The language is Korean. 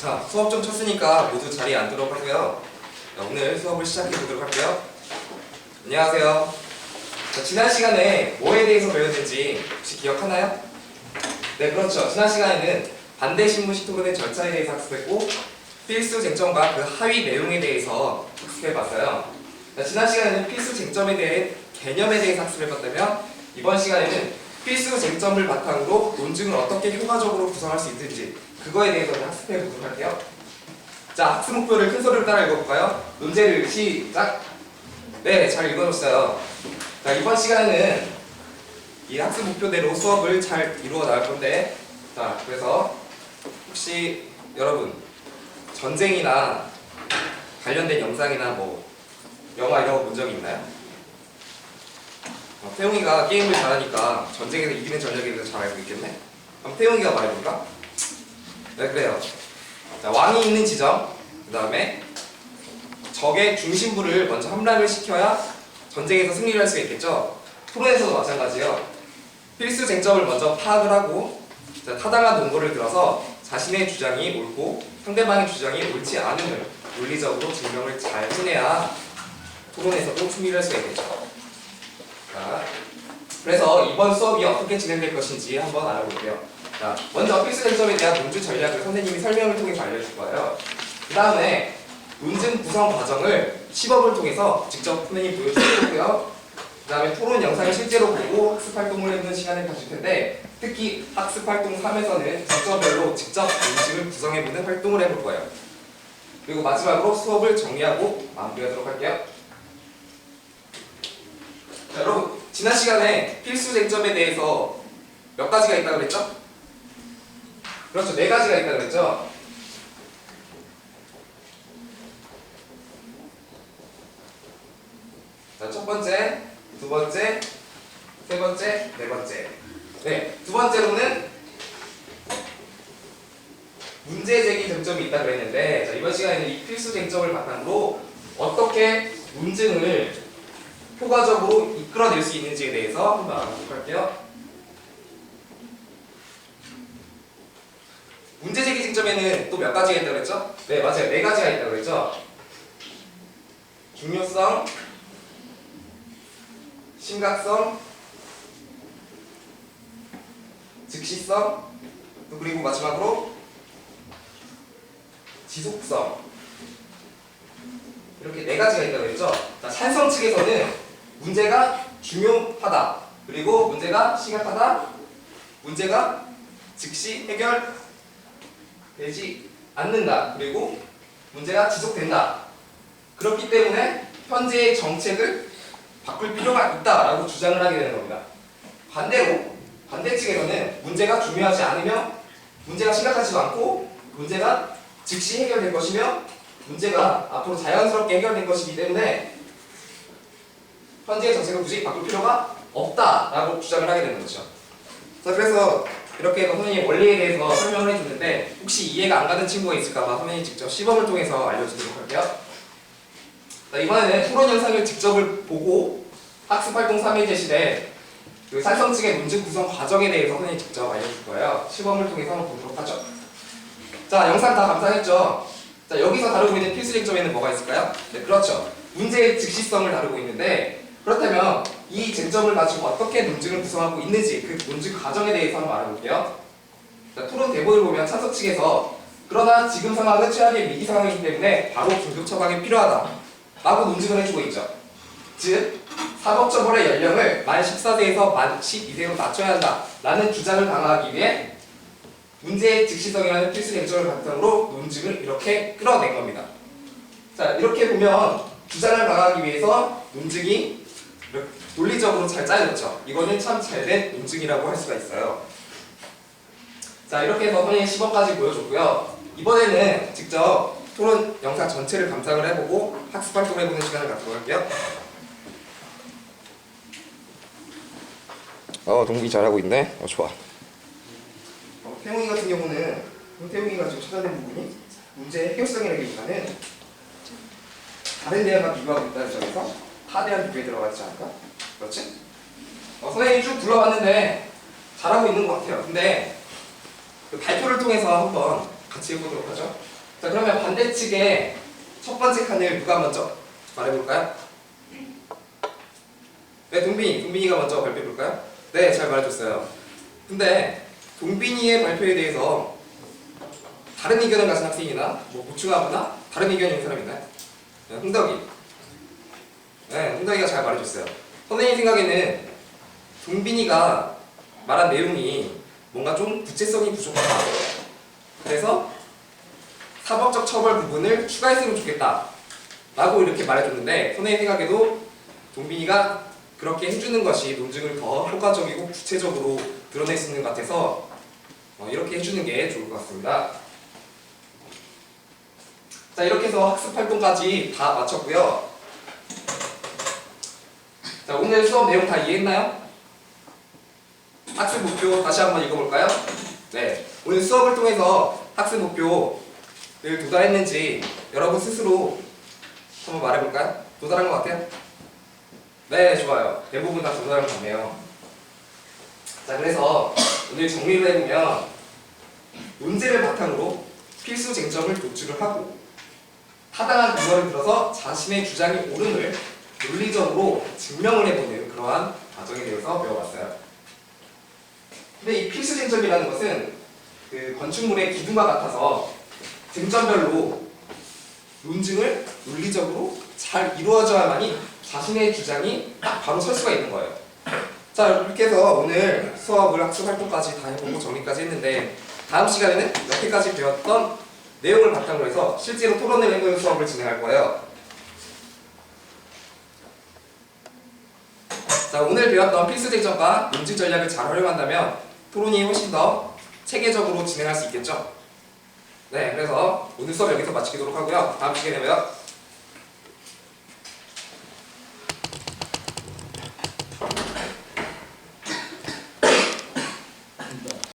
자, 수업 좀 쳤으니까 모두 자리에 앉도록 하고요. 자, 오늘 수업을 시작해 보도록 할게요. 안녕하세요. 자, 지난 시간에 뭐에 대해서 배웠는지 혹시 기억하나요? 네, 그렇죠. 지난 시간에는 반대신문식 토론의 절차에 대해서 학습했고 필수 쟁점과 그 하위 내용에 대해서 학습해봤어요. 자, 지난 시간에는 필수 쟁점에 대해 개념에 대해서 학습해봤다면 이번 시간에는 필수 쟁점을 바탕으로 논증을 어떻게 효과적으로 구성할 수 있는지 그거에 대해서 학습해보도록 할게요. 자, 학습 목표를 큰 소리로 따라 읽어볼까요? 논제를 시작! 네, 잘 읽어줬어요. 자, 이번 시간에는 이 학습 목표대로 수업을 잘 이루어 나갈 건데, 자, 그래서 혹시 여러분 전쟁이나 관련된 영상이나 뭐 영화 이런 거 본 적이 있나요? 태용이가 게임을 잘하니까 전쟁에서 이기는 전략에 대해서 잘 알고 있겠네? 그럼 태용이가 말해볼까? 네, 그래요. 자, 왕이 있는 지점, 그 다음에 적의 중심부를 먼저 함락을 시켜야 전쟁에서 승리를 할 수가 있겠죠? 토론에서도 마찬가지예요. 필수 쟁점을 먼저 파악을 하고 자, 타당한 논거를 들어서 자신의 주장이 옳고 상대방의 주장이 옳지 않음을 논리적으로 증명을 잘 해내야 토론에서도 승리를 할 수가 있겠죠. 자, 그래서 이번 수업이 어떻게 진행될 것인지 한번 알아볼게요. 자, 먼저 필수 쟁점에 대한 논증 전략을 선생님이 설명을 통해서 알려줄 거예요. 그 다음에 논증 구성 과정을 시범을 통해서 직접 선생님이 보여줄 거고요. 그 다음에 토론 영상을 실제로 보고 학습 활동을 해보는 시간을 가질 텐데 특히 학습 활동 3에서는 주저별로 직접 논증을 구성해보는 활동을 해볼 거예요. 그리고 마지막으로 수업을 정리하고 마무리하도록 할게요. 자, 여러분 지난 시간에 필수 쟁점에 대해서 몇 가지가 있다고 그랬죠? 그렇죠, 4가지가 있다고 그랬죠? 자, 첫 번째, 두 번째, 세 번째, 네 번째. 네, 두 번째로는 문제 제기 쟁점이 있다고 그랬는데 자, 이번 시간에는 이 필수 쟁점을 바탕으로 어떻게 논증을 효과적으로 이끌어낼 수 있는지에 대해서 한번 알아보도록 할게요. 문제 제기 쟁점에는 또 몇 가지가 있다고 그랬죠? 네, 맞아요. 4가지가 있다고 그랬죠? 중요성, 심각성, 즉시성, 그리고 마지막으로 지속성. 이렇게 4가지가 있다고 그랬죠? 자, 찬성 측에서는 문제가 중요하다. 그리고 문제가 심각하다. 문제가 즉시 해결되지 않는다. 그리고 문제가 지속된다. 그렇기 때문에 현재의 정책을 바꿀 필요가 있다라고 주장을 하게 되는 겁니다. 반대로 반대 측에서는 문제가 중요하지 않으며 문제가 심각하지도 않고 문제가 즉시 해결될 것이며 문제가 앞으로 자연스럽게 해결될 것이기 때문에 현재의 정책을 굳이 바꿀 필요가 없다라고 주장을 하게 되는 거죠. 자, 그래서 이렇게 선생님이 원리에 대해서 설명을 해줬는데 혹시 이해가 안 가는 친구가 있을까봐 선생님이 직접 시범을 통해서 알려주도록 할게요. 자, 이번에는 토론 영상을 직접 보고 학습활동 3일 제시된 그 찬성 측의 논증 구성 과정에 대해서 선생님이 직접 알려줄 거예요. 시범을 통해서 한번 보도록 하죠. 자, 영상 다 감상했죠? 자, 여기서 다루고 있는 필수 쟁점에는 뭐가 있을까요? 네, 그렇죠. 문제의 즉시성을 다루고 있는데 그렇다면 이 쟁점을 가지고 어떻게 논증을 구성하고 있는지 그 논증 과정에 대해서 한번 알아볼게요. 자, 토론 대본을 보면 찬성 측에서 그러나 지금 상황은 최악의 위기 상황이기 때문에 바로 긴급 처방이 필요하다 라고 논증을 해주고 있죠. 즉 사법처벌의 연령을 만 14세에서 만 12세로 낮춰야 한다 라는 주장을 강화하기 위해 문제의 즉시성이라는 필수 쟁점을 바탕으로 논증을 이렇게 끌어낸 겁니다. 자, 이렇게 보면 주장을 강화하기 위해서 논증이 논리적으로 잘 짜여졌죠. 이거는 참 잘된 논증이라고 할 수가 있어요. 자, 이렇게 해서 선생님 시범까지 보여줬고요. 이번에는 직접 토론 영상 전체를 감상을 해보고 학습 활동을 해보는 시간을 갖도록 할게요. 동국이 잘하고 있네. 좋아. 태용이 같은 경우는 태용이가 지금 찾아낸 부분이 문제 해결성이라기보다는 다른 대안과 비교하고 있다는 점에서 하대한 비교에 들어가 있지 않을까? 그렇지? 선생님이 쭉 불러봤는데 잘하고 있는 것 같아요. 근데 그 발표를 통해서 한번 같이 해보도록 하죠. 자, 그러면 반대측의 첫 번째 칸을 누가 먼저 말해볼까요? 네, 동빈이가 먼저 발표해볼까요? 네, 잘 말해줬어요. 근데 동빈이의 발표에 대해서 다른 의견을 가진 학생이나 뭐 보충하거나 다른 의견이 있는 사람 있나요? 네, 흥덕이. 네, 흥덕이가 잘 말해줬어요. 선생님 생각에는 동빈이가 말한 내용이 뭔가 좀 구체성이 부족하다. 그래서 사법적 처벌 부분을 추가했으면 좋겠다 라고 이렇게 말해줬는데, 선생님 생각에도 동빈이가 그렇게 해주는 것이 논증을 더 효과적이고 구체적으로 드러낼 수 있는 것 같아서 이렇게 해주는 게 좋을 것 같습니다. 자, 이렇게 해서 학습 활동까지 다 마쳤고요. 자, 오늘 수업 내용 다 이해했나요? 학습 목표 다시 한번 읽어볼까요? 네, 오늘 수업을 통해서 학습 목표를 도달했는지 여러분 스스로 한번 말해볼까요? 도달한 것 같아요? 네, 좋아요. 대부분 다 도달한 것 같네요. 자, 그래서 오늘 정리를 해보면 논제를 바탕으로 필수 쟁점을 도출을 하고 타당한 근거를 들어서 자신의 주장이 옳음을 논리적으로 증명을 해보는 그러한 과정에 대해서 배워봤어요. 근데 이 필수 쟁점이라는 것은 그 건축물의 기둥과 같아서 쟁점별로 논증을 논리적으로 잘 이루어져야만이 자신의 주장이 딱 바로 설 수가 있는 거예요. 자, 이렇게 해서 오늘 수업을 학습 활동까지 다 해보고 정리까지 했는데, 다음 시간에는 여태까지 배웠던 내용을 바탕으로 해서 실제로 토론을 해보는 수업을 진행할 거예요. 자, 오늘 배웠던 필수 쟁점과 논증 전략을 잘 활용한다면 토론이 훨씬 더 체계적으로 진행할 수 있겠죠? 네, 그래서 오늘 수업 여기서 마치도록 하고요. 다음 시간에 봬요.